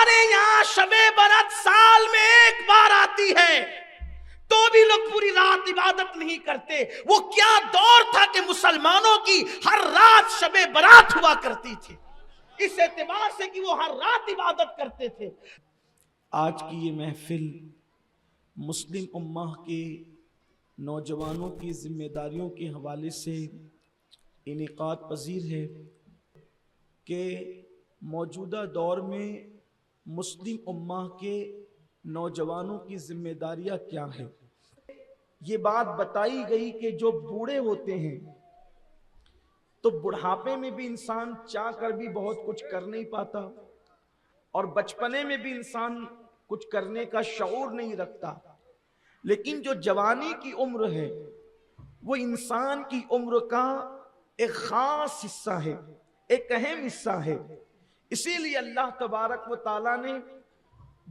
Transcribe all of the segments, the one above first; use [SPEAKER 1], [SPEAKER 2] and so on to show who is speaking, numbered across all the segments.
[SPEAKER 1] ہمارے یہاں شب برات سال میں ایک بار آتی ہے تو بھی لوگ پوری رات عبادت نہیں کرتے۔ وہ کیا دور تھا کہ مسلمانوں کی ہر رات شب برات ہوا کرتی تھی، اس اعتبار سے کہ وہ ہر رات عبادت کرتے تھے۔ آج کی یہ محفل مسلم امہ کے نوجوانوں کی ذمہ داریوں کے حوالے سے انعقاد پذیر ہے کہ موجودہ دور میں مسلم امہ کے نوجوانوں کی ذمہ داریاں کیا ہیں۔ یہ بات بتائی گئی کہ جو بوڑھے ہوتے ہیں تو بڑھاپے میں بھی انسان چاہ کر بھی بہت کچھ کر نہیں پاتا، اور بچپنے میں بھی انسان کچھ کرنے کا شعور نہیں رکھتا، لیکن جو جوانی کی عمر ہے وہ انسان کی عمر کا ایک خاص حصہ ہے، ایک اہم حصہ ہے۔ اسی لیے اللہ تبارک و تعالیٰ نے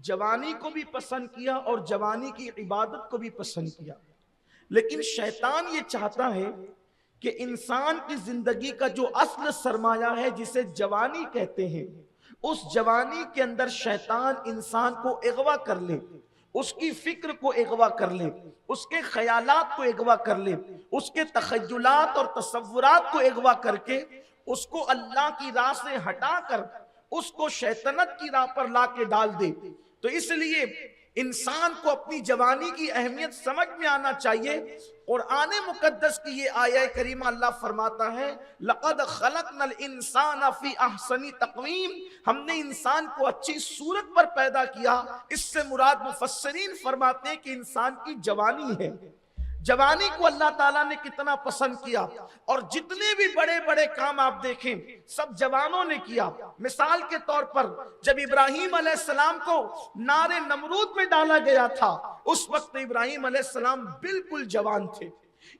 [SPEAKER 1] جوانی کو بھی پسند کیا اور جوانی کی عبادت کو بھی پسند کیا، لیکن شیطان یہ چاہتا ہے کہ انسان کی زندگی کا جو اصل سرمایہ ہے جسے جوانی کہتے ہیں، اس جوانی کے اندر شیطان انسان کو اغوا کر لے، اس کی فکر کو اغوا کر لے، اس کے خیالات کو اغوا کر لے، اس کے تخیلات اور تصورات کو اغوا کر کے اس کو اللہ کی راہ سے ہٹا کر اس کو شیطنت کی راہ پر لا کے ڈال دے۔ تو اس لیے انسان کو اپنی جوانی کی اہمیت سمجھ میں آنا چاہیے۔ قرآن مقدس کی یہ آیہ کریمہ اللہ فرماتا ہے لَقَدْ خَلَقْنَا الْإِنسَانَ فِي أَحْسَنِ تَقْوِيمٍ، ہم نے انسان کو اچھی صورت پر پیدا کیا۔ اس سے مراد مفسرین فرماتے ہیں کہ انسان کی جوانی ہے۔ جوانی کو اللہ تعالیٰ نے کتنا پسند کیا، اور جتنے بھی بڑے بڑے کام آپ دیکھیں سب جوانوں نے کیا۔ مثال کے طور پر جب ابراہیم علیہ السلام کو نار نمرود میں ڈالا گیا تھا، اس وقت ابراہیم علیہ السلام بالکل جوان تھے۔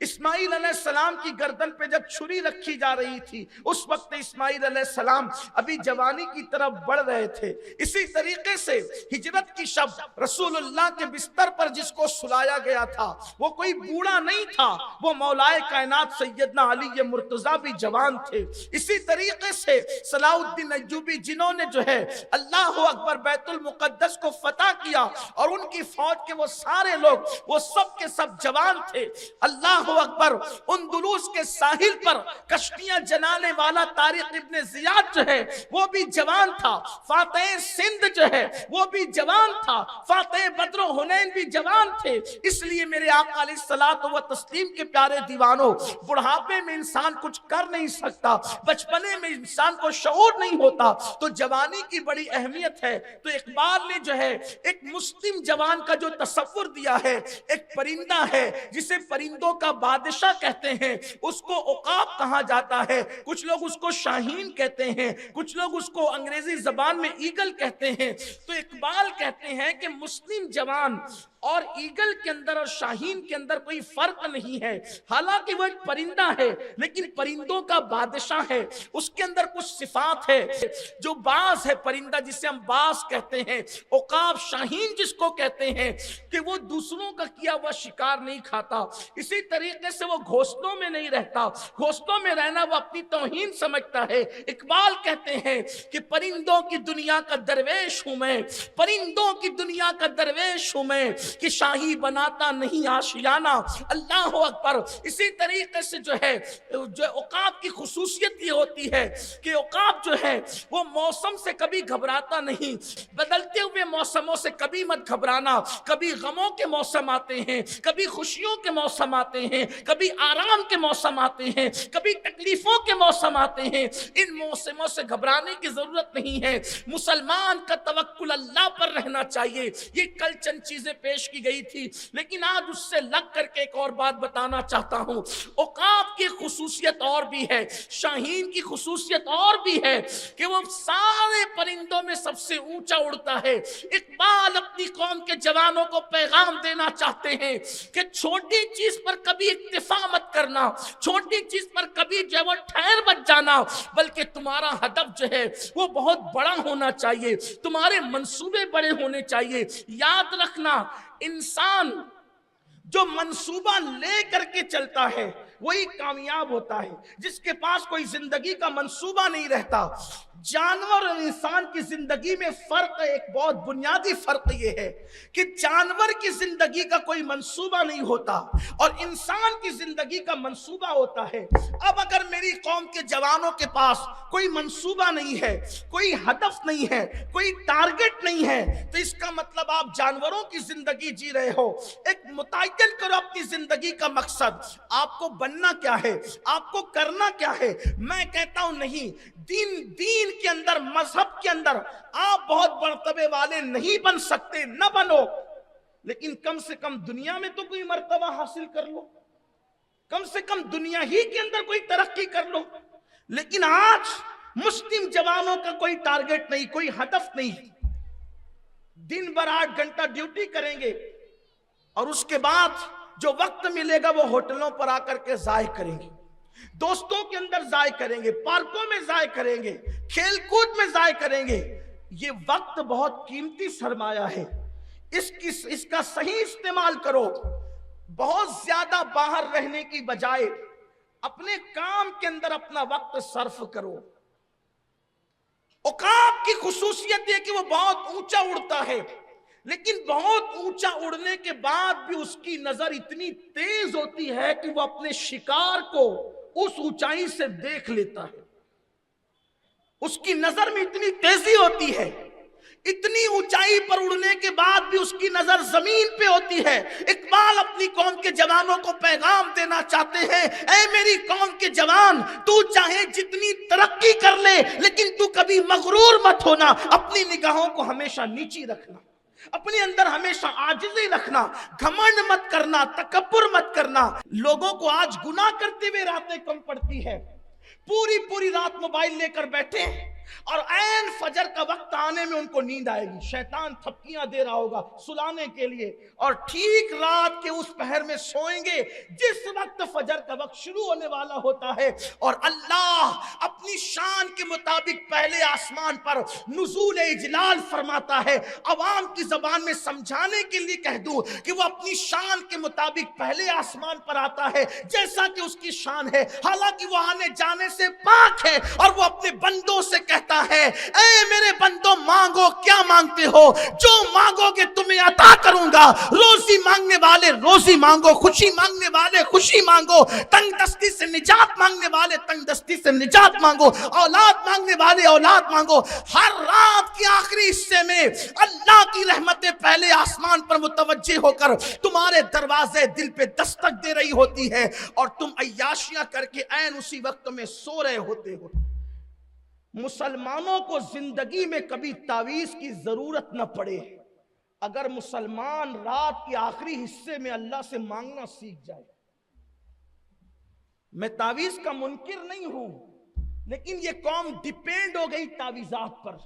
[SPEAKER 1] اسماعیل علیہ السلام کی گردن پہ جب چھری رکھی جا رہی تھی، اس وقت اسماعیل علیہ السلام ابھی جوانی کی طرف بڑھ رہے تھے۔ اسی طریقے سے ہجرت کی شب رسول اللہ کے بستر پر جس کو سلایا گیا تھا وہ کوئی بوڑھا نہیں تھا، وہ مولائے کائنات سیدنا علی مرتضیٰ بھی جوان تھے۔ اسی طریقے سے صلاح الدین ایوبی جنہوں نے جو ہے اللہ اکبر بیت المقدس کو فتح کیا، اور ان کی فوج کے وہ سارے لوگ وہ سب کے سب جوان تھے۔ اللہ اکبر اندلس کے ساحل پر کشتیاں جلانے والا طارق ابن زیاد جو ہے وہ بھی جوان تھا۔ فاتح سندھ جو ہے وہ بھی جوان تھا۔ فاتح بدر و حنین بھی جوان تھے۔ اس لیے میرے آقا علیہ الصلوۃ والتسلیم کے پیارے دیوانوں، بڑھاپے میں انسان کچھ کر نہیں سکتا، بچپنے میں انسان کو شعور نہیں ہوتا، تو جوانی کی بڑی اہمیت ہے۔ تو اقبال نے جو ہے ایک مسلم جوان کا جو تصور دیا ہے، ایک پرندہ ہے جسے پرندوں کا بادشاہ کہتے ہیں، اس کو عقاب کہا جاتا ہے، کچھ لوگ اس کو شاہین کہتے ہیں، کچھ لوگ اس کو انگریزی زبان میں ایگل کہتے ہیں۔ تو اقبال کہتے ہیں کہ مسلم جوان اور ایگل کے اندر اور شاہین کے اندر کوئی فرق نہیں ہے، حالانکہ وہ ایک پرندہ ہے لیکن پرندوں کا بادشاہ ہے، اس کے اندر کچھ صفات ہے۔ جو باز ہے پرندہ جسے ہم باز کہتے ہیں، عقاب شاہین جس کو کہتے ہیں کہ وہ دوسروں کا کیا ہوا شکار نہیں کھاتا، اسی طریقے سے وہ گھونسلوں میں نہیں رہتا، گھونسلوں میں رہنا وہ اپنی توہین سمجھتا ہے۔ اقبال کہتے ہیں کہ پرندوں کی دنیا کا درویش ہوں میں، پرندوں کی دنیا کا درویش ہوں میں، کہ شاہی بناتا نہیں آشیانہ۔ اللہ اکبر۔ اسی طریقے سے جو ہے جو عقاب کی خصوصیت یہ ہوتی ہے کہ عقاب جو ہے وہ موسم سے کبھی گھبراتا نہیں، بدلتے ہوئے موسموں سے کبھی مت گھبرانا، کبھی غموں کے موسم آتے ہیں، کبھی خوشیوں کے موسم آتے ہیں، کبھی آرام کے موسم آتے ہیں، کبھی تکلیفوں کے موسم آتے ہیں، ان موسموں سے گھبرانے کی ضرورت نہیں ہے۔ مسلمان کا توکل اللہ پر رہنا چاہیے۔ یہ کل چند چیزیں پیش کی گئی تھی، لیکن آج اس سے لگ کر کے ایک اور بات بتانا چاہتا ہوں۔ عقاب کی خصوصیت اور بھی ہے، شاہین کی خصوصیت اور بھی ہے کہ وہ سارے پرندوں میں سب سے اونچا اڑتا ہے۔ اقبال اپنی قوم کے جوانوں کو پیغام دینا چاہتے ہیں کہ چھوٹی چیز پر کبھی اکتفا مت کرنا، چھوٹی چیز پر کبھی جو ہے وہ ٹھہر مت جانا، بلکہ تمہارا ہدف جو ہے وہ بہت بڑا ہونا چاہیے، تمہارے منصوبے بڑے ہونے چاہیے۔ یاد رکھنا، انسان جو منصوبہ لے کر کے چلتا ہے وہی کامیاب ہوتا ہے۔ جس کے پاس کوئی زندگی کا منصوبہ نہیں رہتا، जानवर और इंसान की जिंदगी में फर्क है, एक बहुत बुनियादी फर्क ये है कि जानवर की जिंदगी का कोई मंसूबा नहीं होता और इंसान की जिंदगी का मंसूबा होता है। अब अगर मेरी कौम के जवानों के पास कोई मंसूबा नहीं है, कोई हदफ नहीं है, कोई टारगेट नहीं है, तो इसका मतलब आप जानवरों की जिंदगी जी रहे हो। एक मुतय्यन करो अपनी जिंदगी का मकसद, आपको बनना क्या है, आपको करना क्या है। मैं कहता हूं नहीं, दीन के अंदर, मजहब के अंदर आप बहुत मर्तबे वाले नहीं बन सकते, न बनो, लेकिन कम से कम दुनिया में तो कोई मर्तबा हासिल कर लो, कम से कम दुनिया ही के अंदर कोई तरक्की कर लो। लेकिन आज मुस्लिम जवानों का कोई टारगेट नहीं, कोई हदफ नहीं। दिन भर 8 घंटा ड्यूटी करेंगे और उसके बाद जो वक्त मिलेगा वो होटलों पर आकर के जाय करेंगे, दोस्तों के अंदर जाय करेंगे, पार्कों में जाय करेंगे, खेल कूद में जाय करेंगे। ये वक्त बहुत कीमती सरमाया है, इसका सही इस्तेमाल करो। बहुत ज्यादा बाहर रहने की बजाय अपने काम के अंदर अपना वक्त सर्फ करो। उकाब की खुसूसियत है कि वो बहुत ऊंचा उड़ता है, लेकिन बहुत ऊंचा उड़ने के बाद भी उसकी नजर इतनी तेज होती है कि वो अपने शिकार को उस ऊंचाई से देख लेता है। उसकी नजर में इतनी तेजी होती है, इतनी ऊंचाई पर उड़ने के बाद भी उसकी नजर जमीन पे होती है। इकबाल अपनी कौम के जवानों को पैगाम देना चाहते हैं, ऐ मेरी कौम के जवान, तू चाहे जितनी तरक्की कर ले, लेकिन तू कभी मगरूर मत होना। अपनी निगाहों को हमेशा नीची रखना, अपने अंदर हमेशा आजिज़ी रखना, घमंड मत करना, तकब्बुर मत करना। लोगों को आज गुनाह करते हुए रातें कम पड़ती है, पूरी रात मोबाइल लेकर बैठे और ऐन फजर का वक्त आने में उनको नींद आएगी, शैतान थपकियां दे रहा होगा सुलाने के लिए, और ठीक रात के उस पहर में सोएंगे जिस वक्त फजर का वक्त शुरू होने वाला होता है। और अल्लाह अपनी शान के मुताबिक पहले आसमान पर नुज़ूल इजलाल फरमाता है। अवाम की जबान में समझाने के लिए कह दूं कि वो अपनी शान के मुताबिक पहले आसमान पर आता है जैसा कि उसकी शान है, हालांकि वो आने जाने से पाक है। और वो अपने बंदों से कहता है, ऐ मेरे बंदों, मांगो, क्या मांगते हो, जो मांगोगे तुम्हें अता करूंगा। रोजी मांगने वाले रोजी मांगो, खुशी मांगने वाले खुशी मांगो, तंग दस्ती से निजात मांगने वाले तंग दस्ती से निजात मांगो, औलाद मांगने वाले औलाद मांगो। हर रात के आखिरी हिस्से में अल्लाह की रहमतें पहले आसमान पर मुतवज्जे होकर तुम्हारे दरवाजे दिल पे दस्तक दे रही होती है और तुम अय्याशियां करके ऐन उसी वक्त में सो रहे होते हो। मुसलमानों को जिंदगी में कभी तावीज की जरूरत न पड़े अगर मुसलमान रात के आखिरी हिस्से में अल्लाह से मांगना सीख जाए। मैं तावीज का मुनकिर नहीं हूं, लेकिन ये कौम डिपेंड हो गई तावीजात पर।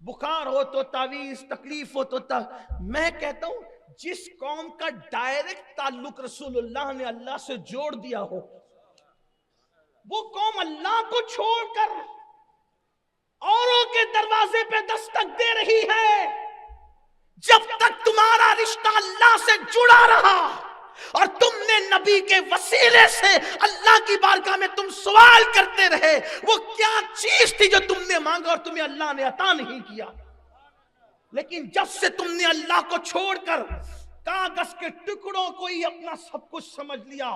[SPEAKER 1] बुखार हो तो तावीज, तकलीफ हो तो मैं कहता हूं जिस कौम का डायरेक्ट ताल्लुक रसूलुल्लाह ने अल्लाह से जोड़ दिया हो, वो कौम अल्लाह को छोड़कर औरों के दरवाजे पे दस्तक दे रही है। जब तक तुम्हारा रिश्ता अल्लाह से जुड़ा रहा और तुमने नबी के वसीले से अल्लाह की बारगाह में तुम सवाल करते रहे, वो क्या चीज थी जो तुमने मांगा और तुम्हें अल्लाह ने अता नहीं किया। लेकिन जब से तुमने अल्लाह को छोड़कर कागज के टुकड़ों को ही अपना सब कुछ समझ लिया,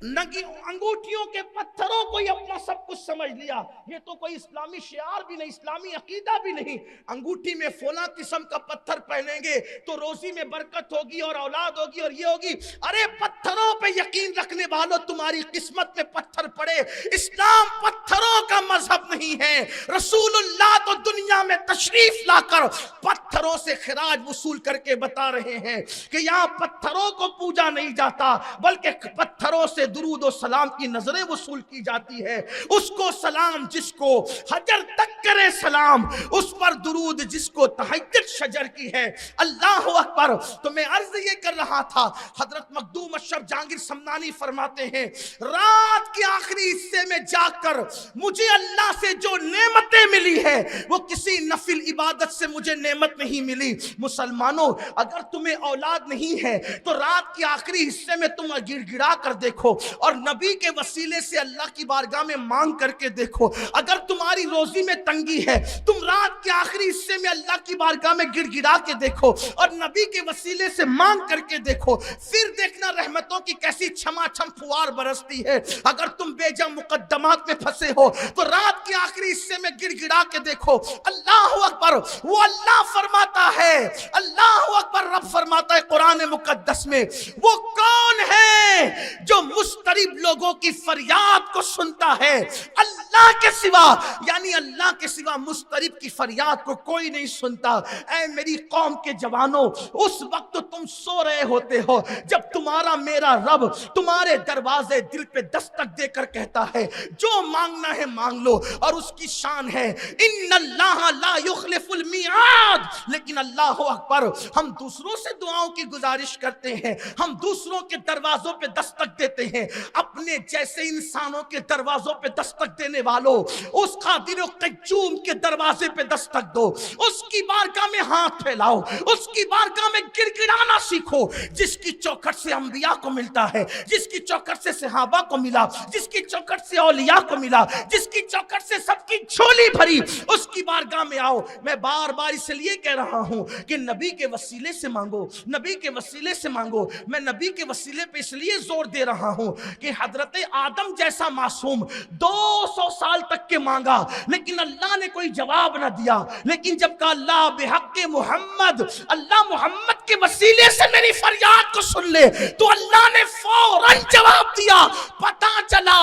[SPEAKER 1] नगी अंगूठियों के पत्थरों को ही अपना सब कुछ समझ लिया, ये तो कोई इस्लामी शियार भी नहीं, इस्लामी अकीदा भी नहीं। अंगूठी में फला किस्म का पत्थर पहनेंगे तो रोजी में बरकत होगी और औलाद होगी और ये होगी। अरे पत्थरों पे यकीन रखने वालों, तुम्हारी किस्मत में पत्थर पड़े। इस्लाम पत्थरों का मजहब नहीं है। रसूलुल्लाह तो दुनिया में तशरीफ लाकर पत्थरों से खिराज वसूल करके बता रहे हैं कि यहाँ पत्थरों को पूजा नहीं जाता, बल्कि पत्थरों से दुरूद और सलाम की नजरें वसूल की जाती है। उसको सलाम जिसको हजर तक करे सलाम, उस पर दुरूद जिसको तहज्जुद शजर की है। अल्लाह अकबर। तो मैं अर्ज ये कर रहा था, हजरत मखदूम अशरफ जहांगीर समनानी फरमाते हैं, रात के आखिरी हिस्से में जाकर मुझे अल्लाह से जो नेमतें मिली है वो किसी फिल इबादत से मुझे नेमत नहीं मिली। मुसलमानों, अगर तुम्हें औलाद नहीं है तो रात के आखिरी हिस्से में तुम गिड़गिड़ा कर देखो और नबी के वसीले से अल्लाह की बारगाह में मांग करके देखो। अगर तुम्हारी रोजी में तंगी है, तुम रात के आखिरी हिस्से में अल्लाह की बारगाह में गिड़गिड़ा के देखो और नबी के वसीले से मांग करके देखो, फिर देखना रहमतों की कैसी छमाछम फुहार बरसती है। अगर तुम बेजा मुकद्दमात में फंसे हो तो रात के आखिरी हिस्से में गिड़गिड़ा के देखो। अल्लाह अकबर, वो अल्लाह फरमाता है, अल्लाह अकबर, रब फरमाता है कुरान मुकद्दस में, वो कौन है जो मुस्तरिब लोगों की फरियाद को सुनता है अल्लाह के सिवा, यानी अल्लाह के सिवा मुस्तरिब की फरियाद को कोई नहीं सुनता। ऐ मेरी कौम के जवानों, उस वक्त तुम सो रहे होते हो जब तुम्हारा मेरा रब तुम्हारे दरवाजे दिल पे दस्तक देकर कहता है जो मांगना है मांग लो, और उसकी शान है इन्नल्लाह ला युखलिफुल मियाद। लेकिन अल्लाह अकबर, हम दूसरों से दुआओं की गुजारिश करते हैं, हम दूसरों के दरवाजों पे दस्तक देते हैं, अपने जैसे इंसानों के दरवाजों पे दस्तक देने वालों, उस कादिर क़य्यूम के दरवाजे पे दस्तक दो, उसकी बारगाह में हाथ फैलाओ, उसकी बारगाह में गिड़गिड़ाना सीखो, जिसकी चौखट से अंबिया को मिलता है, जिसकी चौखट से सहाबा को मिला, जिसकी चौखट से औलिया को मिला, जिसकी चौखट से सबकी झोली भरी, उसकी बारगाह में आओ। मैं बार बार इसलिए कह रहा हूं कि नबी के वसीले से मांगो, नबी के वसीले से मांगो। मैं नबी के वसीले पे इसलिए जोर दे रहा हूं कि हजरत आदम जैसा मासूम 200 साल तक के मांगा लेकिन अल्लाह ने कोई जवाब ना दिया, लेकिन जब कहा अल्लाह बिहक़्क़े मोहम्मद, अल्लाह मोहम्मद के वसीले से मेरी फरियाद को सुन ले, तो अल्लाह ने फौरन जवाब दिया। पता चला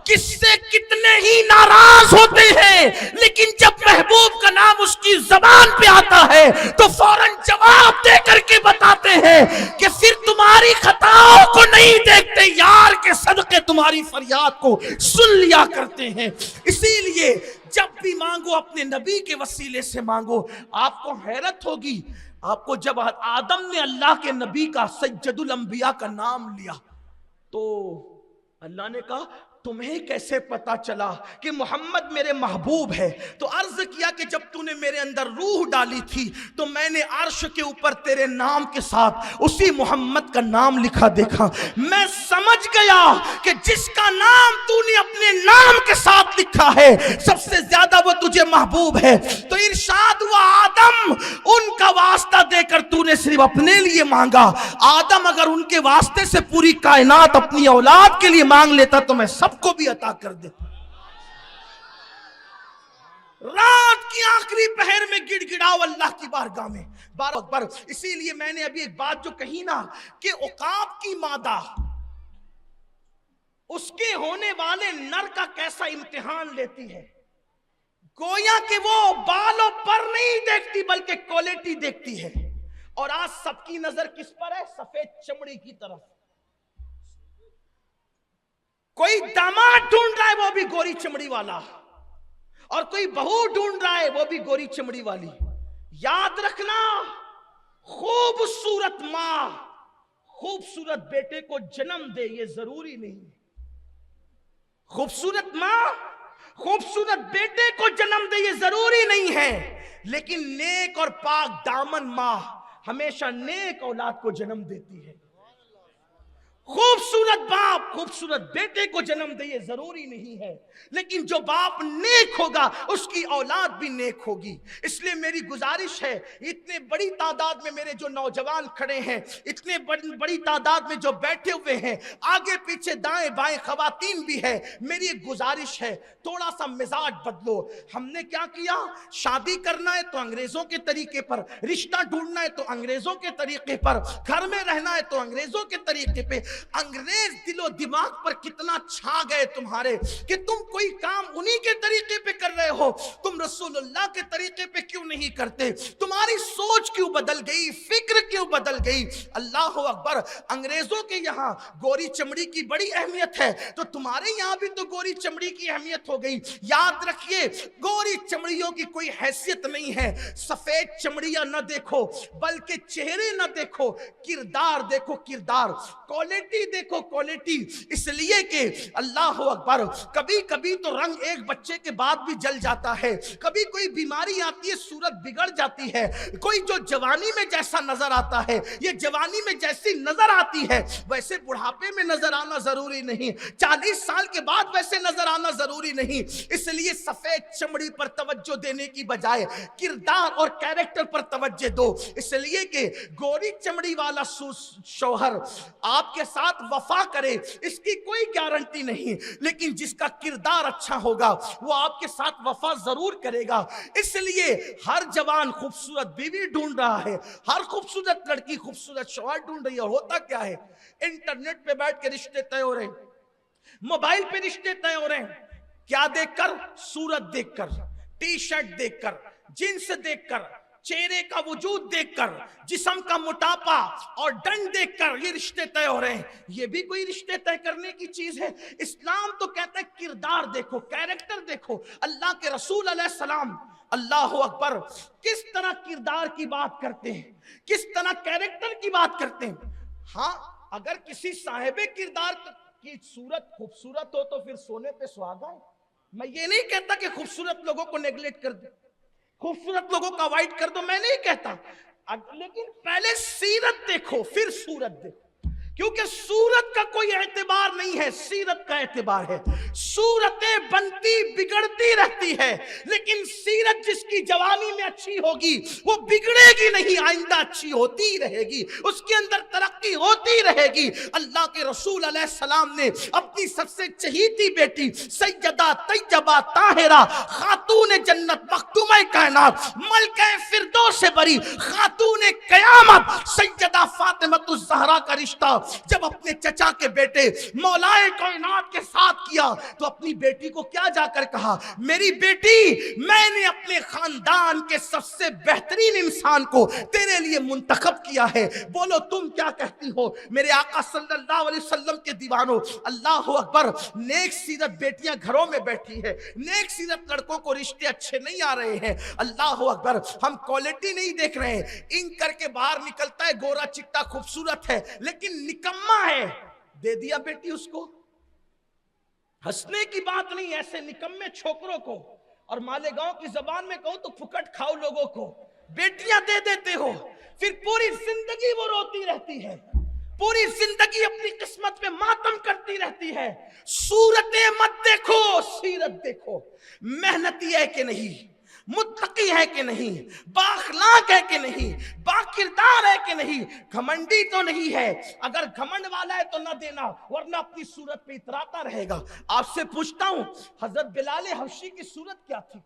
[SPEAKER 1] किससे कितने ही नाराज होते हैं, लेकिन जब महबूब का नाम उसकी जबान पे आता है तो फौरन जवाब दे करके बताते हैं कि फिर तुम्हारी खताओं को नहीं देखते, यार के सदके तुम्हारी फरियाद को सुन लिया करते हैं। इसीलिए जब भी मांगो अपने नबी के वसीले से मांगो। आपको हैरत होगी, आपको जब आदम ने अल्लाह के नबी का सज्जदुल अंबिया का नाम लिया तो अल्लाह ने कहा तुम्हें कैसे पता चला कि मोहम्मद मेरे महबूब है? तो अर्ज किया कि जब तूने मेरे अंदर रूह डाली थी तो मैंने अर्श के ऊपर तेरे नाम के साथ उसी मोहम्मद का नाम लिखा देखा। मैं समझ गया कि जिसका नाम तूने अपने नाम के साथ लिखा है सबसे ज्यादा वो तुझे महबूब है। तो इरशाद हुआ आदम, उनका वास्ता देकर तूने सिर्फ अपने लिए मांगा। आदम अगर उनके वास्ते से पूरी कायनात अपनी औलाद के लिए मांग लेता तो मैं सबको भी अता कर देता। रात की आखिरी पहर में गिड़गिड़ाओ अल्लाह की बारगाह में, बार अकबर। इसीलिए मैंने अभी एक बात जो कही ना कि औकाब की मादा उसके होने वाले नर का कैसा इम्तिहान लेती है, गोया कि वो बालों पर नहीं देखती बल्कि क्वालिटी देखती है। और आज सबकी नजर किस पर है? सफेद चमड़ी की तरफ। कोई दामाद ढूंढ रहा है वो भी गोरी चमड़ी वाला, और कोई बहू ढूंढ रहा है वो भी गोरी चमड़ी वाली। याद रखना, खूबसूरत मां खूबसूरत बेटे को जन्म दे ये जरूरी नहीं। खूबसूरत मां खूबसूरत बेटे को जन्म दे ये जरूरी नहीं है, लेकिन नेक और पाक दामन मां हमेशा नेक औलाद को जन्म देती है। खूबसूरत बाप खूबसूरत बेटे को जन्म दे ये जरूरी नहीं है, लेकिन जो बाप नेक होगा उसकी औलाद भी नेक होगी। इसलिए मेरी गुजारिश है, इतने बड़ी तादाद में मेरे जो नौजवान खड़े हैं, इतने बड़ी तादाद में जो बैठे हुए हैं, आगे पीछे दाएं बाएं खवातीन भी है, मेरी एक गुजारिश है थोड़ा सा मिजाज बदलो। हमने क्या किया? शादी करना है तो अंग्रेजों के तरीके पर, रिश्ता ढूंढना है तो अंग्रेजों के तरीके पर, घर में रहना है तो अंग्रेजों के तरीके पे। अंग्रेज दिलो दिमाग पर कितना छा गए तुम्हारे कि तुम कोई काम उन्हीं के तरीके पे कर रहे हो, तुम रसूलुल्लाह के तरीके पे क्यों नहीं करते? तुम्हारी सोच क्यों बदल गई, फिक्र क्यों बदल गई? अल्लाह अकबर। अंग्रेजों के यहाँ गोरी चमड़ी की बड़ी अहमियत है, तो तुम्हारे यहाँ भी तो गोरी चमड़ी की अहमियत हो गई। याद रखिए, गोरी चमड़ियों की कोई हैसियत नहीं है। सफेद चमड़ियां न देखो बल्कि चेहरे न देखो, किरदार देखो, किरदार। क्वालिटी क्वांटिटी देखो क्वालिटी। इसलिए कि अल्लाह अकबर, कभी कभी तो रंग एक बच्चे के बाद भी जल जाता है, कभी कोई बीमारी आती है सूरत बिगड़ जाती है। कोई जो जवानी में जैसा नजर आता है, ये जवानी में जैसी नजर आती है वैसे बुढ़ापे में नजर आना जरूरी नहीं, 40 साल के बाद वैसे नजर आना जरूरी नहीं। इसलिए सफेद चमड़ी पर तवज्जो देने की बजाय किरदार और कैरेक्टर पर तवज्जो दो। इसलिए कि गोरी चमड़ी वाला शौहर आपके साथ वफा करे इसकी कोई गारंटी नहीं, लेकिन जिसका किरदार अच्छा होगा वो आपके साथ वफा जरूर करेगा। इसलिए हर जवान खूबसूरत बीवी ढूंढ रहा है, हर खूबसूरत लड़की खूबसूरत शौहर ढूंढ रही है। और होता क्या है, इंटरनेट पे बैठ के रिश्ते तय हो रहे हैं, मोबाइल पे रिश्ते तय हो रहे हैं। क्या देखकर? सूरत देखकर, टी शर्ट देखकर, जींस देखकर, चेहरे का वजूद देखकर, जिस्म का मोटापा और दंड देखकर ये रिश्ते तय हो रहे हैं। ये भी कोई रिश्ते तय करने की चीज है? इस्लाम तो कहता है किरदार देखो, कैरेक्टर देखो। अल्लाह के रसूल अलैहि सलाम, अल्लाह अकबर, किस तरह किरदार की बात करते हैं, किस तरह कैरेक्टर की बात करते हैं। हाँ, अगर किसी साहिबे किरदार की सूरत खूबसूरत हो तो फिर सोने पे सुहागा है। मैं ये नहीं कहता कि खूबसूरत लोगों को नेगलेक्ट कर दो, खूबसूरत लोगों का अवॉइड कर दो, मैं नहीं कहता, लेकिन पहले सीरत देखो फिर सूरत देखो। क्योंकि सूरत का कोई एतबार नहीं है, सीरत का एतबार है। सूरतें बनती बिगड़ती रहती है, लेकिन सीरत जिसकी जवानी में अच्छी होगी वो बिगड़ेगी नहीं, आइंदा अच्छी होती रहेगी, उसके अंदर तरक्की होती रहेगी। अल्लाह के रसूल अलैहि सलाम ने अपनी सबसे चहीती बेटी सैयदा तैयबा ताहिरा खातून जन्नत मखदूम कायनात मलके फिरदौस से बरी खातून कयामत सैयदा फातिमतुज़ ज़हरा का रिश्ता जब अपने चचा के बेटे मौलाए कायनात के साथ किया तो अपनी बेटी को क्या जाकर कहा, मेरी बेटी, मैंने अपने खानदान के सबसे बेहतरीन इंसान को तेरे लिए मुंतखब किया है, बोलो तुम क्या कहती हो। मेरे आका सल्लल्लाहु अलैहि वसल्लम के दीवानों, अल्लाह अकबर, नेक सीरत बेटियां घरों में बैठी है, नेक सीरत लड़कों को रिश्ते अच्छे नहीं आ रहे हैं। अल्लाह अकबर, हम क्वालिटी नहीं देख रहे हैं। इन करके बाहर निकलता है गोरा चिट्टा खूबसूरत है लेकिन निकम्मा है, दे दिया बेटी उसको। हंसने की बात नहीं, ऐसे निकम्मे छोकरों को, और मालेगांव की जबान में कहूं तो फुकट खाओ लोगों को बेटियां दे देते हो, फिर पूरी जिंदगी वो रोती रहती है, पूरी जिंदगी अपनी किस्मत पे मातम करती रहती है। सूरतें मत देखो, सीरत देखो। मेहनती है कि नहीं, मुत्तकी है कि नहीं, बाखलाक है कि नहीं, बाकिरदार है कि नहीं, घमंडी तो नहीं है। अगर घमंड वाला है तो न देना, वरना अपनी सूरत पे इतराता रहेगा। आपसे पूछता हूं, हजरत बिलाल हबशी की सूरत क्या थी?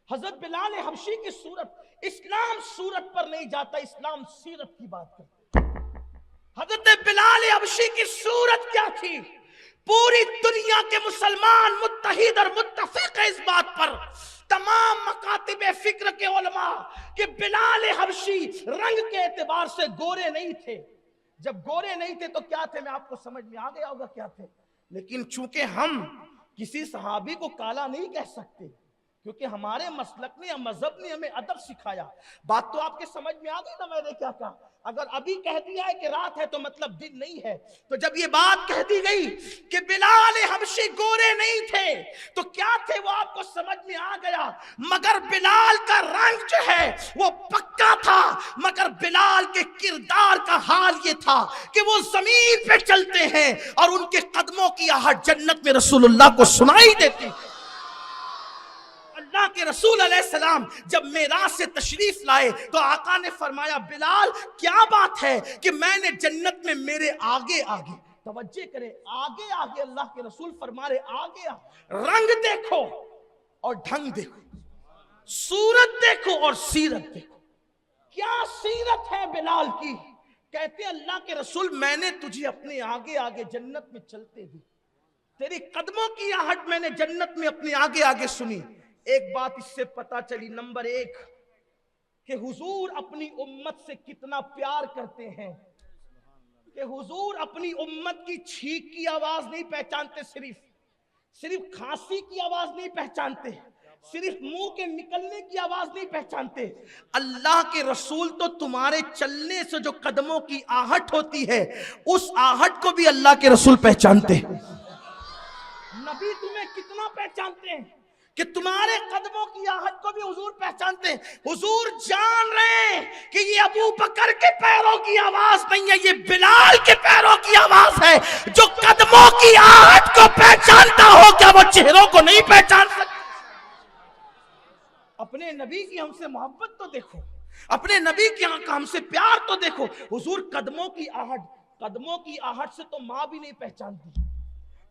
[SPEAKER 1] हजरत बिलाल हबशी की सूरत, इस्लाम सूरत पर नहीं जाता, इस्लाम सीरत की बात करता है। हजरत बिलाल हबशी की सूरत क्या थी? पूरी दुनिया के मुसलमान मुत्तहिद और मुत्तफिक है इस बात पर, तमाम मकातिबे फिक्र के उलमा, कि बिलाल हबशी रंग के एतबार से गोरे नहीं थे। जब गोरे नहीं थे तो क्या थे, मैं आपको समझ में आ गया होगा क्या थे। लेकिन चूंकि हम किसी सहाबी को काला नहीं कह सकते, क्योंकि हमारे मसलक ने या मजहब ने हमें अदब सिखाया। बात तो आपके समझ में आ गई ना मैंने क्या कहा? अगर अभी कह दिया है कि रात है तो मतलब दिन नहीं है, तो जब ये बात कह दी गई कि बिलाल हबशी गोरे नहीं थे तो क्या थे वो आपको समझ में आ गया। मगर बिलाल का रंग जो है वो पक्का था, मगर बिलाल के किरदार का हाल ये था कि वो जमीन पे चलते हैं और उनके कदमों की आहट जन्नत में रसूलुल्लाह को सुनाई देती। अल्लाह के रसूल अलैहिस्सलाम जब मेराज से तशरीफ लाए तो आका ने फरमाया, बिलाल क्या बात है कि मैंने जन्नत में मेरे आगे आगे, तवज्जो करें, आगे आगे अल्लाह के रसूल फरमा रहे, आगे रंग देखो और ढंग देखो, सूरत देखो और सीरत देखो। क्या सीरत है बिलाल की? कहते अल्लाह के रसूल, मैंने तुझे अपने आगे आगे जन्नत में चलते हुए, तेरी कदमों की आहट मैंने जन्नत में अपने आगे आगे सुनी। एक बात इससे पता चली, नंबर एक, कि हुजूर अपनी उम्मत से कितना प्यार करते हैं, कि हुजूर अपनी उम्मत की छींक की आवाज नहीं पहचानते, सिर्फ खांसी की आवाज नहीं पहचानते, صرف منہ کے نکلنے کی آواز نہیں پہچانتے، اللہ کے رسول تو تمہارے چلنے سے جو قدموں کی آہٹ ہوتی ہے اس آہٹ کو بھی اللہ کے رسول پہچانتے ہیں۔ نبی تمہیں کتنا پہچانتے ہیں کہ تمہارے قدموں کی آہٹ کو بھی حضور پہچانتے ہیں۔ حضور جان رہے ہیں کہ یہ ابو بکر کے پیروں کی آواز نہیں ہے، یہ بلال کے پیروں کی آواز ہے۔ جو قدموں کی آہٹ کو پہچانتا ہو کیا وہ چہروں کو نہیں پہچان سکتا؟ اپنے نبی کی ہم سے محبت تو دیکھو، اپنے نبی کی ہم سے پیار تو دیکھو۔ حضور قدموں کی آہٹ سے تو ماں بھی نہیں پہچانتی،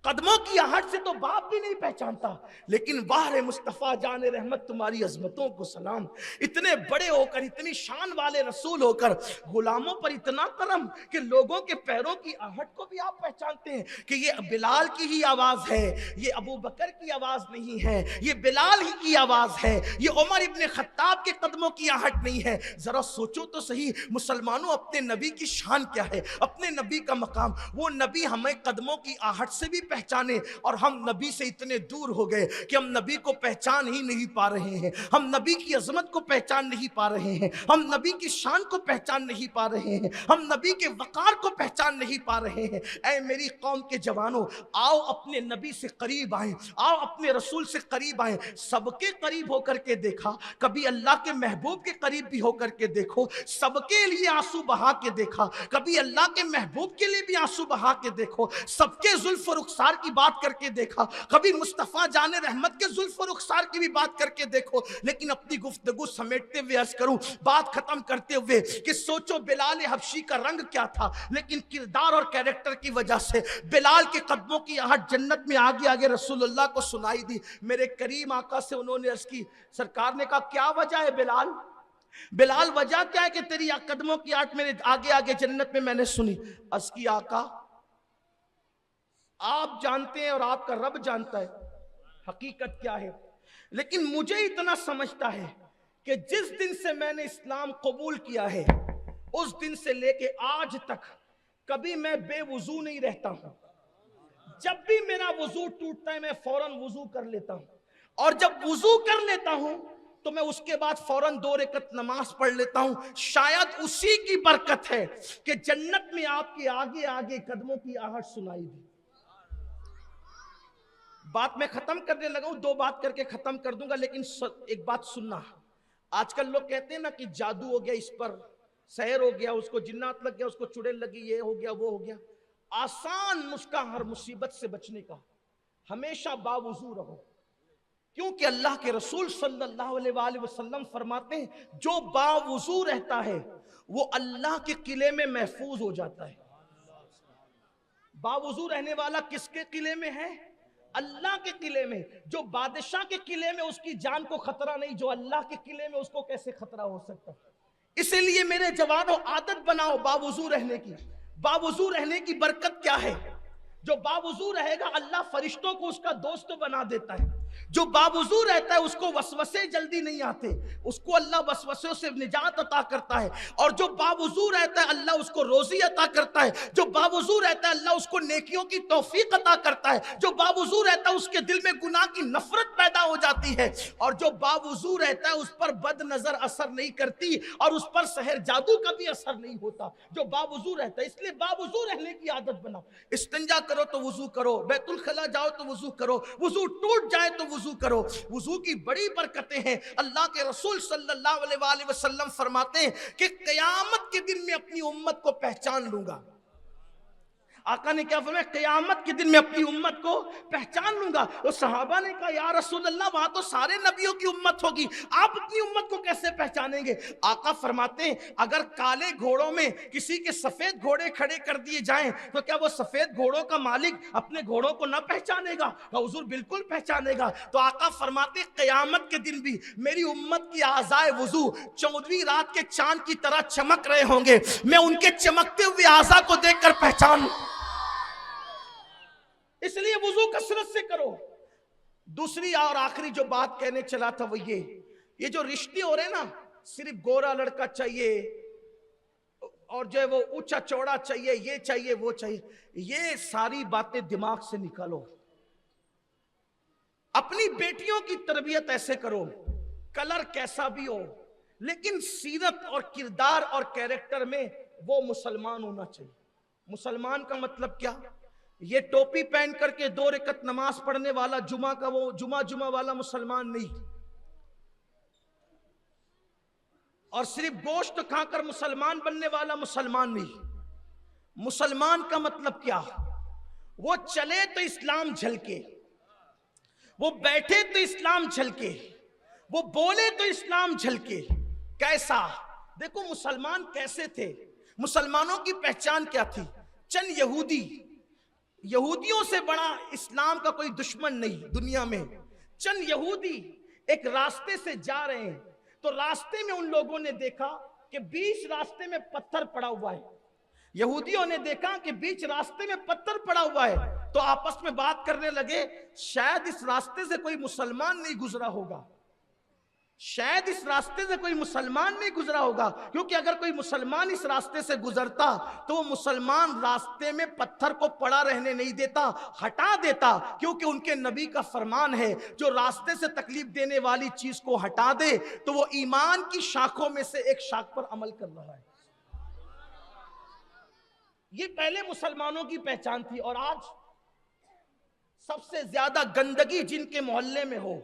[SPEAKER 1] قدموں کی آہٹ سے تو باپ بھی نہیں پہچانتا، لیکن باہر مصطفیٰ جان رحمت تمہاری عظمتوں کو سلام۔ اتنے بڑے ہو کر، اتنی شان والے رسول ہو کر غلاموں پر اتنا کرم کہ لوگوں کے پیروں کی آہٹ کو بھی آپ پہچانتے ہیں کہ یہ بلال کی ہی آواز ہے، یہ ابو بکر کی آواز نہیں ہے، یہ بلال ہی کی آواز ہے، یہ عمر ابن خطاب کے قدموں کی آہٹ نہیں ہے۔ ذرا سوچو تو صحیح مسلمانوں، اپنے نبی کی شان کیا ہے، اپنے نبی کا مقام۔ وہ نبی ہمیں قدموں کی آہٹ سے بھی پہچانے، اور ہم نبی سے اتنے دور ہو گئے کہ ہم نبی کو پہچان ہی نہیں پا رہے ہیں، ہم نبی کی عظمت کو پہچان نہیں پا رہے ہیں، ہم نبی کی شان کو پہچان نہیں پا رہے ہیں، ہم نبی کے وقار کو پہچان نہیں پا رہے ہیں۔ اے میری قوم کے جوانوں، آؤ اپنے نبی سے قریب آئیں، آؤ اپنے رسول سے قریب آئیں۔ سب کے قریب ہو کر کے دیکھا، کبھی اللہ کے محبوب کے قریب بھی ہو کر کے دیکھو، سب کے لیے آنسو بہا کے دیکھا، کبھی اللہ کے محبوب کے لیے بھی آنسو بہا کے دیکھو، سب کے زلف و رخسار کی بات کر کے دیکھا، کبھی مصطفیٰ جان رحمت کے زلف و رخسار کی بھی بات کر کے دیکھو۔ لیکن اپنی گفتگو سمیٹتے ہوئے عرض کروں، بات ختم کرتے ہوئے، کہ سوچو بلال حبشی کا رنگ کیا تھا، لیکن کردار اور کیریکٹر کی وجہ سے بلال کے قدموں کی آہٹ جنت میں آگے آگے رسول اللہ کو سنائی دی۔ میرے کریم آقا سے انہوں نے عرض کی، سرکار نے کہا کیا وجہ ہے بلال وجہ کیا ہے کہ تیری قدموں کی آہٹ میرے آگے آگے جنت میں نے سنی؟ عرض کی آقا آپ جانتے ہیں اور آپ کا رب جانتا ہے حقیقت کیا ہے، لیکن مجھے اتنا سمجھتا ہے کہ جس دن سے میں نے اسلام قبول کیا ہے اس دن سے لے کے آج تک کبھی میں بے وضو نہیں رہتا ہوں۔ جب بھی میرا وضو ٹوٹتا ہے میں فوراً وضو کر لیتا ہوں، اور جب وضو کر لیتا ہوں تو میں اس کے بعد فوراً 2 رکعت نماز پڑھ لیتا ہوں۔ شاید اسی کی برکت ہے کہ جنت میں آپ کے آگے آگے قدموں کی آہٹ سنائی دی۔ بات میں ختم کرنے لگا ہوں، 2 بات کر کے ختم کر دوں گا، لیکن ایک بات سننا۔ آج کل لوگ کہتے ہیں نا کہ جادو ہو گیا، اس پر سحر ہو گیا، اس کو جنات لگ گیا، اس کو چڑیل لگی، یہ ہو گیا وہ ہو گیا۔ آسان نسخہ ہر مصیبت سے بچنے کا، ہمیشہ باوضو رہو، کیونکہ اللہ کے رسول صلی اللہ علیہ وآلہ وسلم فرماتے ہیں جو باوضو رہتا ہے وہ اللہ کے قلعے میں محفوظ ہو جاتا ہے۔ باوضو رہنے والا کس کے قلعے میں ہے؟ اللہ کے قلعے میں۔ جو بادشاہ کے قلعے میں اس کی جان کو خطرہ نہیں، جو اللہ کے قلعے میں اس کو کیسے خطرہ ہو سکتا؟ اسی لیے میرے جوانوں عادت بناؤ باوضو رہنے کی۔ باوضو رہنے کی برکت کیا ہے؟ جو باوضو رہے گا اللہ فرشتوں کو اس کا دوست بنا دیتا ہے۔ جو باوضو رہتا ہے اس کو وسوسے جلدی نہیں آتے، اس کو اللہ وسوسوں سے نجات عطا کرتا ہے۔ اور جو باوضو رہتا ہے اللہ اس کو روزی عطا کرتا ہے۔ جو باوضو رہتا ہے اللہ اس کو نیکیوں کی توفیق عطا کرتا ہے۔ جو باوضو رہتا ہے اس کے دل میں گناہ کی نفرت پیدا ہو جاتی ہے، اور جو باوضو رہتا ہے اس پر بد نظر اثر نہیں کرتی، اور اس پر سحر جادو کا بھی اثر نہیں ہوتا، جو باوضو رہتا ہے۔ اس لیے باوضو رہنے کی عادت بناؤ۔ استنجا کرو تو وضو کرو، بیت الخلا جاؤ تو وضو کرو، وضو ٹوٹ جائے تو وضو کرو۔ وضو کی بڑی برکتیں ہیں۔ اللہ کے رسول صلی اللہ علیہ وآلہ وسلم فرماتے ہیں کہ قیامت کے دن میں اپنی امت کو پہچان لوں گا۔ آقا نے کیا فرمایا؟ قیامت کے دن میں اپنی امت کو پہچان لوں گا۔ اور صحابہ نے کہا یا رسول اللہ وہاں تو سارے نبیوں کی امت ہوگی، آپ اپنی امت کو کیسے پہچانیں گے؟ آقا فرماتے ہیں اگر کالے گھوڑوں میں کسی کے سفید گھوڑے کھڑے کر دیے جائیں تو کیا وہ سفید گھوڑوں کا مالک اپنے گھوڑوں کو نہ پہچانے گا؟ حضور بالکل پہچانے گا۔ تو آقا فرماتے ہیں قیامت کے دن بھی میری امت کی اعضائے وضو 14ویں رات کے چاند کی طرح چمک رہے ہوں گے، میں ان کے چمکتے ہوئے اعضا کو دیکھ کر پہچان۔ اس لیے وضو کثرت سے کرو۔ دوسری اور آخری جو بات کہنے چلا تھا وہ یہ جو رشتے ہو رہے نا، صرف گورا لڑکا چاہیے اور جو ہے وہ اونچا چوڑا چاہیے، یہ چاہیے وہ چاہیے، یہ ساری باتیں دماغ سے نکالو۔ اپنی بیٹیوں کی تربیت ایسے کرو، کلر کیسا بھی ہو لیکن سیرت اور کردار اور کیریکٹر میں وہ مسلمان ہونا چاہیے۔ مسلمان کا مطلب کیا؟ یہ ٹوپی پہن کر کے 2 رکعت نماز پڑھنے والا جمعہ کا وہ جمعہ والا مسلمان نہیں، اور صرف گوشت کھا کر مسلمان بننے والا مسلمان نہیں۔ مسلمان کا مطلب کیا؟ وہ چلے تو اسلام جھلکے، وہ بیٹھے تو اسلام جھلکے، وہ بولے تو اسلام جھلکے۔ کیسا؟ دیکھو مسلمان کیسے تھے، مسلمانوں کی پہچان کیا تھی؟ چند یہودیوں سے بڑا اسلام کا کوئی دشمن نہیں دنیا میں۔ چند یہودی ایک راستے سے جا رہے ہیں تو راستے میں ان لوگوں نے دیکھا کہ بیچ راستے میں پتھر پڑا ہوا ہے۔ یہودیوں نے دیکھا کہ بیچ راستے میں پتھر پڑا ہوا ہے تو آپس میں بات کرنے لگے، شاید اس راستے سے کوئی مسلمان نہیں گزرا ہوگا، شاید اس راستے سے کوئی مسلمان نہیں گزرا ہوگا، کیونکہ اگر کوئی مسلمان اس راستے سے گزرتا تو وہ مسلمان راستے میں پتھر کو پڑا رہنے نہیں دیتا، ہٹا دیتا، کیونکہ ان کے نبی کا فرمان ہے جو راستے سے تکلیف دینے والی چیز کو ہٹا دے تو وہ ایمان کی شاخوں میں سے ایک شاخ پر عمل کر رہا ہے۔ یہ پہلے مسلمانوں کی پہچان تھی، اور آج سب سے زیادہ گندگی جن کے محلے میں ہو،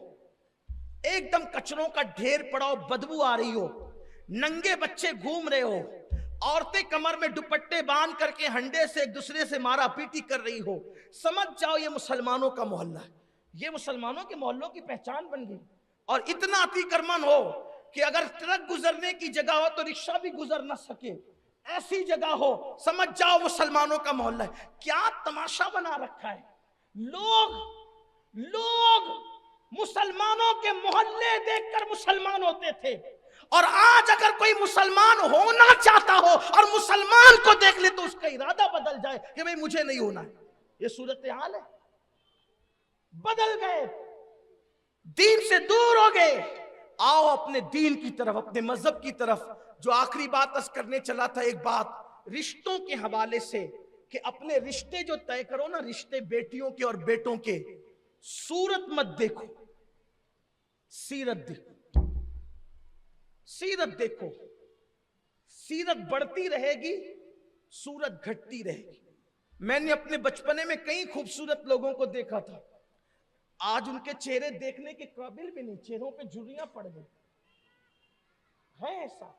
[SPEAKER 1] ایک دم کچروں کا ڈھیر پڑا ہو، بدبو آ رہی ہو، ننگے بچے گھوم رہے ہو، عورتیں کمر میں دوپٹے باندھ کر کے ہنڈے سے ایک دوسرے سے مارا پیٹی کر رہی ہو، سمجھ جاؤ یہ مسلمانوں کا محلہ ہے۔ یہ مسلمانوں کے محلوں کی پہچان بن گئی، اور اتنا عتی کرمن ہو کہ اگر ٹرک گزرنے کی جگہ ہو تو رکشہ بھی گزر نہ سکے، ایسی جگہ ہو، سمجھ جاؤ مسلمانوں کا محلہ ہے۔ کیا تماشا بنا رکھا ہے، لوگ مسلمانوں کے محلے دیکھ کر مسلمان ہوتے تھے، اور آج اگر کوئی مسلمان ہونا چاہتا ہو اور مسلمان کو دیکھ لے تو اس کا ارادہ بدل جائے کہ بھئی مجھے نہیں ہونا ہے۔ یہ صورتحال ہے، بدل گئے، دین سے دور ہو گئے۔ آؤ اپنے دین کی طرف، اپنے مذہب کی طرف۔ جو آخری بات عرض کرنے چلا تھا، ایک بات رشتوں کے حوالے سے، کہ اپنے رشتے جو طے کرو نا، رشتے بیٹیوں کے اور بیٹوں کے، صورت مت دیکھو، سیرت دیکھو، سیرت دیکھو۔ سیرت بڑھتی رہے گی، صورت گھٹتی رہے گی۔ میں نے اپنے بچپنے میں کئی خوبصورت لوگوں کو دیکھا تھا، آج ان کے چہرے دیکھنے کے قابل بھی نہیں، چہروں پہ جھریاں پڑ گئی ہے ایسا،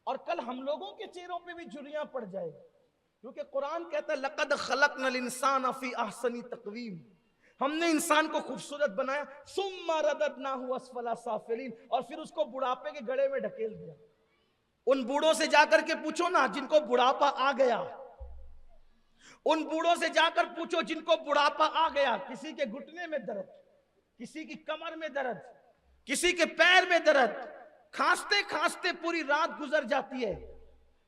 [SPEAKER 1] اور کل ہم لوگوں کے چہروں پہ بھی جھریاں پڑ جائے، کیونکہ قرآن کہتا ہے لَقَدْ خَلَقْنَا الْإِنسَانَ فِي أَحْسَنِ تَقْوِيمٍ، ہم نے انسان کو خوبصورت بنایا، ثُمَّ رَدَدْنَاهُ أَسْفَلَ سَافِلِينَ، اور پھر اس کو بڑھاپے کے گڑھے میں ڈھکیل دیا۔ ان بوڑھوں سے جا کر کے پوچھو نا جن کو بڑھاپا آ گیا، ان بوڑھوں سے جا کر پوچھو جن کو بڑھاپا آ گیا، کسی کے گھٹنے میں درد، کسی کی کمر میں درد، کسی کے پیر میں درد، کھانستے کھانستے پوری رات گزر جاتی ہے۔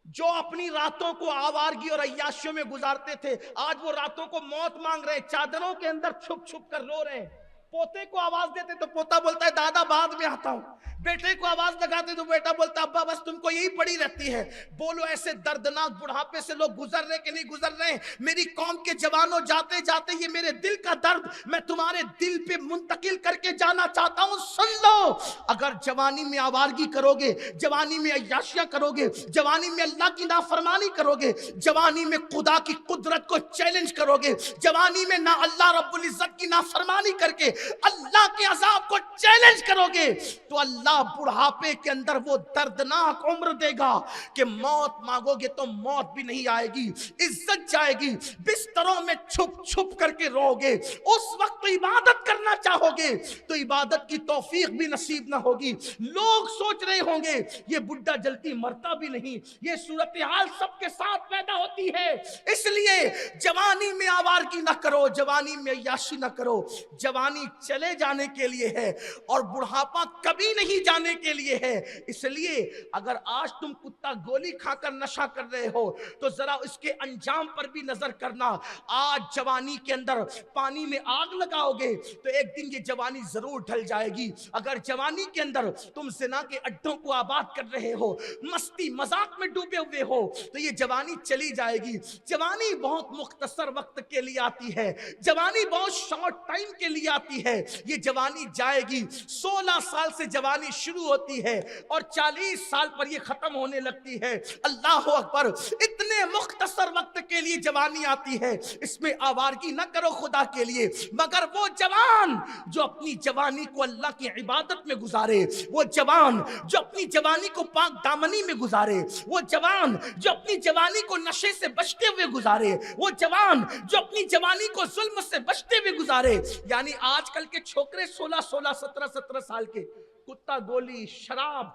[SPEAKER 1] جو اپنی راتوں کو آوارگی اور عیاشیوں میں گزارتے تھے، آج وہ راتوں کو موت مانگ رہے ہیں، چادروں کے اندر چھپ چھپ کر رو رہے ہیں۔ پوتے کو آواز دیتے تو پوتا بولتا ہے دادا بعد میں آتا ہوں، بیٹے کو آواز لگاتے تو بیٹا بولتا ہے ابا بس تم کو یہی پڑی رہتی ہے۔ بولو ایسے دردناک بڑھاپے سے لوگ گزر رہے کہ نہیں گزر رہے؟ میری قوم کے جوانوں، جاتے جاتے یہ میرے دل کا درد میں تمہارے دل پہ منتقل کر کے جانا چاہتا ہوں، سن لو۔ اگر جوانی میں آوارگی کرو گے، جوانی میں عیاشیاں کرو گے، جوانی میں اللہ کی نافرمانی کرو گے، جوانی میں خدا کی قدرت کو چیلنج کرو گے، جوانی میں نہ اللہ رب العزت کی نافرمانی کر کے اللہ کے عذاب کو چیلنج کرو گے، تو اللہ بڑھاپے کے اندر وہ دردناک عمر دے گا کہ موت مانگو گے تو موت بھی نہیں آئے گی، عزت جائے گی، بستروں میں چھپ چھپ کر کے رو گے۔ اس وقت عبادت کرنا چاہو گے تو عبادت کی توفیق بھی نصیب نہ ہوگی۔ لوگ سوچ رہے ہوں گے یہ بڈھا جلدی مرتا بھی نہیں۔ یہ صورتحال سب کے ساتھ پیدا ہوتی ہے، اس لیے جوانی میں آوارگی نہ کرو، جوانی میں عیاشی نہ کرو۔ جوانی چلے جانے کے لیے ہے، اور بڑھاپا کبھی نہیں जाने के लिए है। इसलिए अगर आज तुम कुत्ता गोली खाकर नशा कर रहे हो तो जरा इसके अंजाम पर भी नजर करना। आज जवानी के अंदर पानी में आग लगाओगे तो एक दिन ये जवानी जरूर ढल जाएगी। अगर जवानी के अंदर तुम जिना के अड्डों को आबाद कर रहे हो, मस्ती मजाक में डूबे हुए हो, तो ये जवानी चली जाएगी। जवानी बहुत मुख्तसर वक्त के लिए आती है, जवानी बहुत शॉर्ट टाइम के लिए आती है, ये जवानी जाएगी। 16 साल से जवानी शुरू होती है और 40 साल पर ये खत्म होने लगती है। अल्लाह अकबर, इतने मुख्तसर वक्त के लिए जवानी आती है, इसमें आवारगी न करो खुदा के लिए। मगर वो जवान जो अपनी जवानी को अल्लाह की इबादत में गुजारे, वो जवान जो अपनी जवानी को पाक दामनी में गुजारे, वो जवान जो अपनी जवानी को नशे से बचते हुए गुजारे, वो जवान जो अपनी जवानी को जुल्म से बचते हुए गुजारे। यानी आजकल के छोकरे 16 16 17 17 साल के कुत्ता गोली, शराब,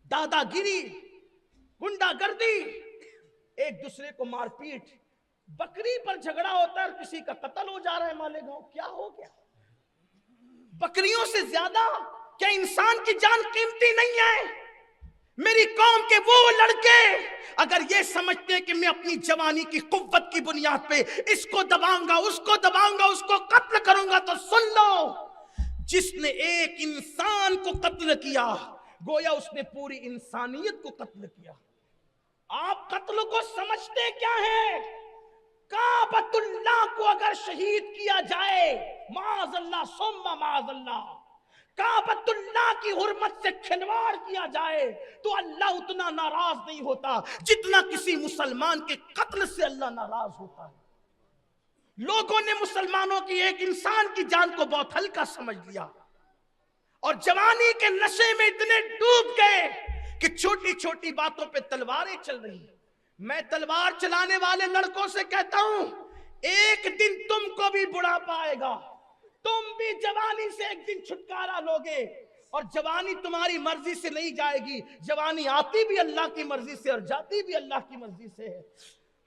[SPEAKER 1] दादागिरी, गुंडागर्दी, एक दूसरे को मारपीट, बकरी पर झगड़ा होता है और किसी का कत्ल हो जा रहा है मालेगांव। क्या हो गया? बकरियों से ज्यादा क्या इंसान की जान कीमती नहीं है? मेरी कौम के वो लड़के अगर ये समझते हैं कि मैं अपनी जवानी की कुव्वत की बुनियाद पे इसको दबाऊंगा, उसको दबाऊंगा, उसको कत्ल करूंगा, तो सुन लो, जिसने एक इंसान को कत्ल किया गोया उसने पूरी इंसानियत को कत्ल किया। आप कत्ल को समझते क्या है? काबतुल्लाह को अगर शहीद किया जाए, माअज़ल्लाह सुम्मा माअज़ल्लाह, काबतुल्लाह की हुर्मत से खिलवाड़ किया जाए तो अल्लाह उतना नाराज नहीं होता जितना किसी मुसलमान के कत्ल से अल्लाह नाराज होता है। लोगों ने मुसलमानों की एक इंसान की जान को बहुत हल्का समझ लिया और जवानी के नशे में इतने डूब गए कि छोटी छोटी बातों पे तलवारें चल रही हैं। मैं तलवार चलाने वाले लड़कों से कहता हूं, एक दिन तुमको भी बुढ़ापा आएगा, तुम भी जवानी से एक दिन छुटकारा लोगे। और जवानी तुम्हारी मर्जी से नहीं जाएगी, जवानी आती भी अल्लाह की मर्जी से और जाती भी अल्लाह की मर्जी से है।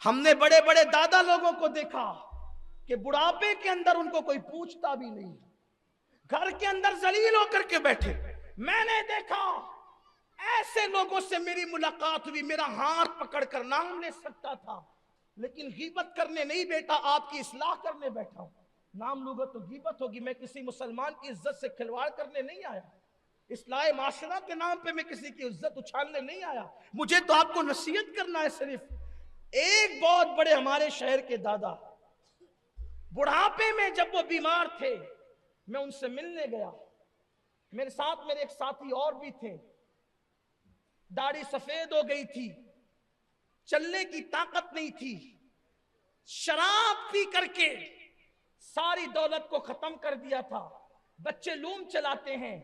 [SPEAKER 1] हमने बड़े बड़े दादा लोगों को देखा कि बुढ़ापे के अंदर उनको कोई पूछता भी नहीं, घर के अंदर जलील होकर के बैठे। मैंने देखा ऐसे लोगों से मेरी मुलाकात हुई, मेरा हाथ पकड़कर नाम ले सकता था, लेकिन गीबत करने नहीं बेटा, आपकी इस्लाह करने बैठा हूं। नाम लूंगा तो गीबत होगी। मैं किसी मुसलमान की इज्जत से खिलवाड़ करने नहीं आया, इस्लाह माशरा के नाम पे मैं किसी की इज्जत उछालने नहीं आया। मुझे तो आपको नसीहत करना है सिर्फ। एक बहुत बड़े हमारे शहर के दादा, बुढ़ापे में जब वो बीमार थे, मैं उनसे मिलने गया। मेरे साथ मेरे एक साथी और भी थे। दाढ़ी सफेद हो गई थी, चलने की ताकत नहीं थी, शराब पी करके सारी दौलत को खत्म कर दिया था। बच्चे लूम चलाते हैं,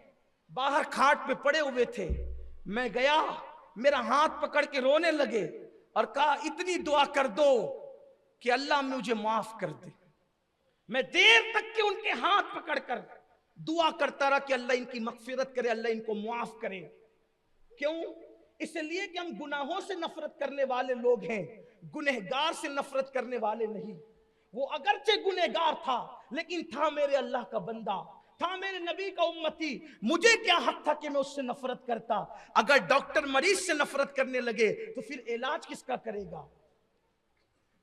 [SPEAKER 1] बाहर खाट पे पड़े हुए थे। मैं गया, मेरा हाथ पकड़ के रोने लगे और कहा, इतनी दुआ कर दो कि अल्लाह मुझे माफ कर दे। मैं देर तक के उनके हाथ पकड़कर दुआ करता रहा कि अल्लाह इनकी मगफिरत करे, अल्लाह इनको माफ करे। क्यों? इसलिए कि हम गुनाहों से नफरत करने वाले लोग हैं, गुनहगार से नफरत करने वाले नहीं। वो अगरचे गुनहगार था लेकिन था मेरे अल्लाह का बंदा, था मेरे नबी का उम्मती। मुझे क्या हक था कि मैं उससे नफरत करता? अगर डॉक्टर मरीज से नफरत करने लगे तो फिर इलाज किसका करेगा?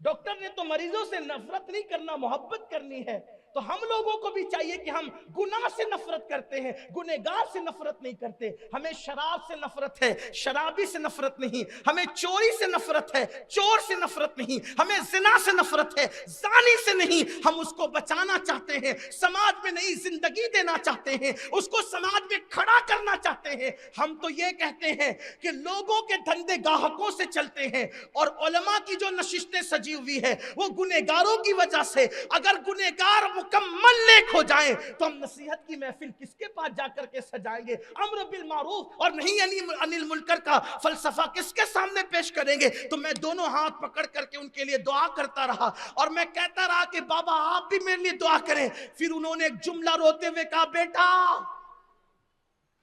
[SPEAKER 1] डॉक्टर ने तो मरीजों से नफरत नहीं करना, मोहब्बत करनी है। तो हम लोगों को भी चाहिए कि हम गुनाह से नफरत करते हैं, गुनहगार से नफरत नहीं करते। हमें शराब से नफरत है, शराबी से नफरत नहीं। हमें चोरी से नफरत है, चोर से नफरत नहीं। हमें जिना से नफरत है, जानी से नहीं। हम उसको बचाना चाहते हैं, समाज में नई जिंदगी देना चाहते हैं, उसको समाज में खड़ा करना चाहते हैं। हम तो ये कहते हैं कि लोगों के धंधे गाहकों से चलते हैं और उलमा की जो नशिस्तें सजी हुई है वो गुनहगारों की वजह से। अगर गुनहगार मुकम्मल नेक हो जाएं तो हम नसीहत की महफिल किसके पास जाकर के सजाएंगे? अम्र बिल मारूफ और नहीं अनिल मुनकर का फलसफा किसके सामने पेश करेंगे? तो मैं दोनों हाथ पकड़ करके उनके लिए दुआ करता रहा और मैं कहता रहा कि बाबा आप भी मेरे लिए दुआ करें। फिर उन्होंने एक जुमला रोते हुए कहा, बेटा,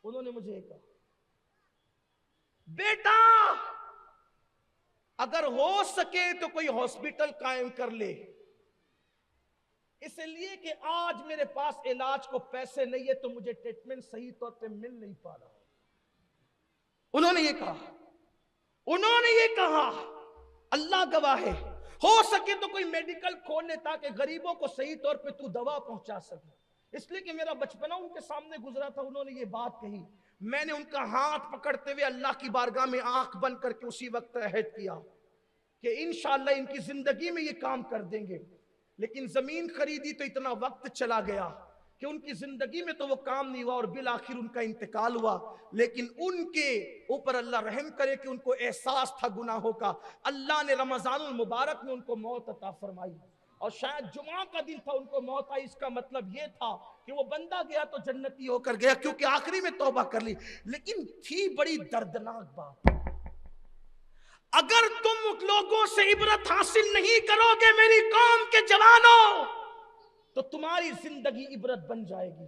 [SPEAKER 1] उन्होंने मुझे कहा, बेटा अगर हो सके तो कोई हॉस्पिटल कायम कर ले, इसलिए कि आज मेरे पास इलाज को पैसे नहीं है तो मुझे ट्रीटमेंट सही तौर पे मिल नहीं पा रहा। انہوں نے یہ کہا اللہ گواہ ہے، ہو سکے تو کوئی میڈیکل کھول لے تاکہ غریبوں کو صحیح طور پہ تو دوا پہنچا سکے، اس لیے کہ میرا بچپنا ان کے سامنے گزرا تھا، انہوں نے یہ بات کہی، میں نے ان کا ہاتھ پکڑتے ہوئے اللہ کی بارگاہ میں آنکھ بند کر کے اسی وقت عہد کیا کہ انشاءاللہ ان کی زندگی میں یہ کام کر دیں گے، لیکن زمین خریدی تو اتنا وقت چلا گیا کہ ان کی زندگی میں تو وہ کام نہیں ہوا اور بالآخر ان کا انتقال ہوا، لیکن ان کے اوپر اللہ رحم کرے کہ ان کو احساس تھا گناہوں کا، اللہ نے رمضان المبارک میں ان کو موت عطا فرمائی، اور شاید جمعہ کا دن تھا ان کو موت آئی، اس کا مطلب یہ تھا کہ وہ بندہ گیا تو جنتی ہو کر گیا کیونکہ آخری میں توبہ کر لی، لیکن تھی بڑی دردناک بات۔ اگر تم لوگوں سے عبرت حاصل نہیں کرو گے میری قوم کے جوانوں تو تمہاری زندگی عبرت بن جائے گی۔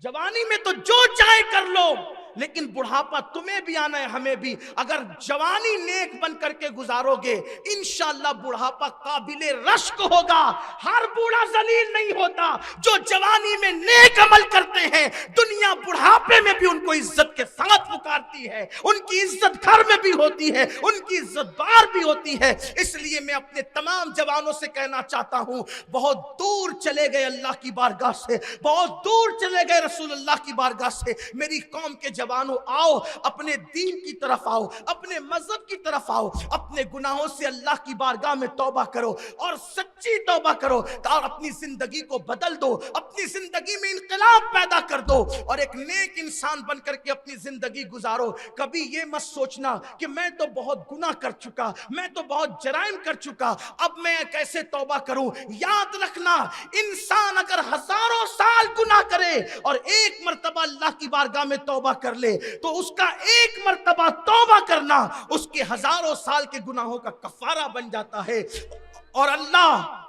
[SPEAKER 1] جوانی میں تو جو چاہے کر لو، لیکن بڑھاپا تمہیں بھی آنا ہے ہمیں بھی، اگر جوانی نیک بن کر کے گزارو گے انشاءاللہ بڑھاپا قابل رشک ہوگا۔ ہر بوڑھا ذلیل نہیں ہوتا، جو جوانی میں نیک عمل کرتے ہیں دنیا بڑھاپے میں بھی ان کو عزت کے ساتھ پکارتی ہے، ان کی عزت گھر میں بھی ہوتی ہے، ان کی عزت باہر بھی ہوتی ہے۔ اس لیے میں اپنے تمام جوانوں سے کہنا چاہتا ہوں، بہت دور چلے گئے اللہ کی بارگاہ سے، بہت دور چلے گئے رسول اللہ کی بارگاہ سے، میری قوم کے جوانوں آؤ، اپنے دین کی طرف آؤ، اپنے مذہب کی طرف آؤ، اپنے گناہوں سے اللہ کی بارگاہ میں توبہ کرو اور سچی توبہ کرو اور اپنی زندگی کو بدل دو، اپنی زندگی میں انقلاب پیدا کر دو اور ایک نیک انسان بن کر کے اپنی زندگی گزارو۔ کبھی یہ مت سوچنا کہ میں تو بہت گناہ کر چکا، میں تو بہت جرائم کر چکا، اب میں کیسے توبہ کروں۔ یاد رکھنا انسان اگر ہزاروں سال گناہ کرے اور ایک مرتبہ اللہ کی بارگاہ میں توبہ کر لے تو اس کا ایک مرتبہ توبہ کرنا اس کے ہزاروں سال کے گناہوں کا کفارہ بن جاتا ہے، اور اللہ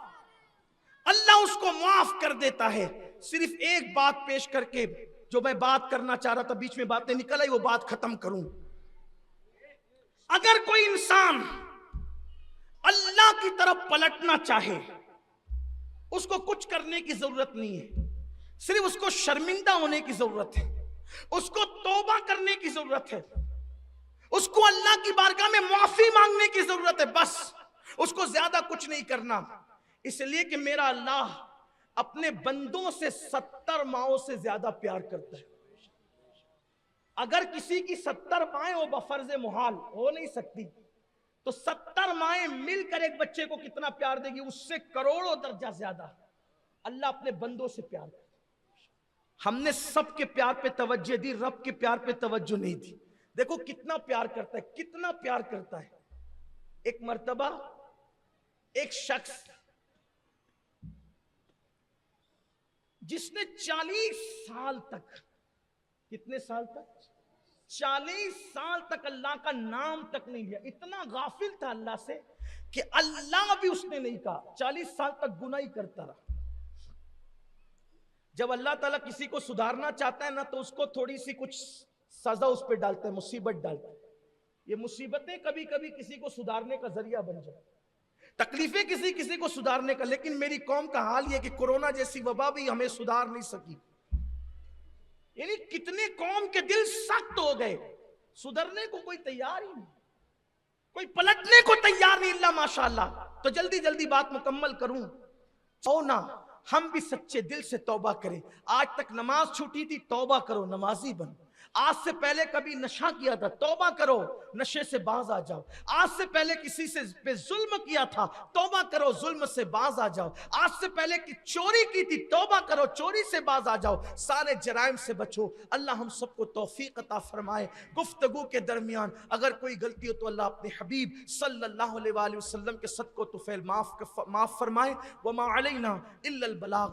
[SPEAKER 1] اس کو معاف کر دیتا ہے۔ صرف ایک بات پیش کر کے جو میں بات کرنا چاہ رہا تھا، بیچ میں باتیں نکل آئی، وہ بات ختم کروں۔ اگر کوئی انسان اللہ کی طرف پلٹنا چاہے اس کو کچھ کرنے کی ضرورت نہیں ہے، صرف اس کو شرمندہ ہونے کی ضرورت ہے، اس کو توبہ کرنے کی ضرورت ہے، اس کو اللہ کی بارگاہ میں معافی مانگنے کی ضرورت ہے، بس اس کو زیادہ کچھ نہیں کرنا۔ اس لیے کہ میرا اللہ اپنے بندوں سے 70 ماؤں سے زیادہ پیار کرتا ہے۔ اگر کسی کی 70 مائیں وہ بفرض محال ہو نہیں سکتی، تو 70 مائیں مل کر ایک بچے کو کتنا پیار دے گی، اس سے کروڑوں درجہ زیادہ اللہ اپنے بندوں سے پیار کرتا ہے۔ ہم نے سب کے پیار پہ توجہ دی، رب کے پیار پہ توجہ نہیں دی۔ دیکھو کتنا پیار کرتا ہے، کتنا پیار کرتا ہے۔ ایک مرتبہ ایک شخص جس نے 40 سال تک، کتنے سال تک؟ 40 سال تک اللہ کا نام تک نہیں لیا، اتنا غافل تھا اللہ سے کہ اللہ بھی اس نے نہیں کہا، 40 سال تک گناہ ہی کرتا رہا۔ جب اللہ تعالیٰ کسی کو سدھارنا چاہتا ہے نا تو اس کو تھوڑی سی کچھ سزا اس پہ ڈالتا ہے، مصیبت ڈالتا ہے۔ یہ مصیبتیں کبھی کبھی کسی کو سدھارنے کا ذریعہ بن جائے، تکلیفیں کسی کو سدھارنے کا، لیکن میری قوم کا حال یہ کہ کورونا جیسی وبا بھی ہمیں سدھار نہیں سکی۔ یعنی کتنے قوم کے دل سخت ہو گئے، سدھرنے کو کوئی تیار ہی نہیں، کوئی پلٹنے کو تیار نہیں، اللہ ماشاءاللہ۔ تو جلدی جلدی بات مکمل کروں، او نا ہم بھی سچے دل سے توبہ کریں۔ آج تک نماز چھوٹی تھی، توبہ کرو، نمازی بن۔ آج سے پہلے کبھی نشہ کیا تھا، توبہ کرو، نشے سے باز آ جاؤ۔ آج سے پہلے کسی سے پہ ظلم کیا تھا، توبہ کرو، ظلم سے باز آ جاؤ۔ آج سے پہلے چوری کی تھی، توبہ کرو، چوری سے باز آ جاؤ، سارے جرائم سے بچو۔ اللہ ہم سب کو توفیق عطا فرمائے۔ گفتگو کے درمیان اگر کوئی غلطی ہو تو اللہ اپنے حبیب صلی اللہ علیہ وآلہ وسلم کے صدقہ و طفیل معاف فرمائے۔ وما علینا الا البلاغ۔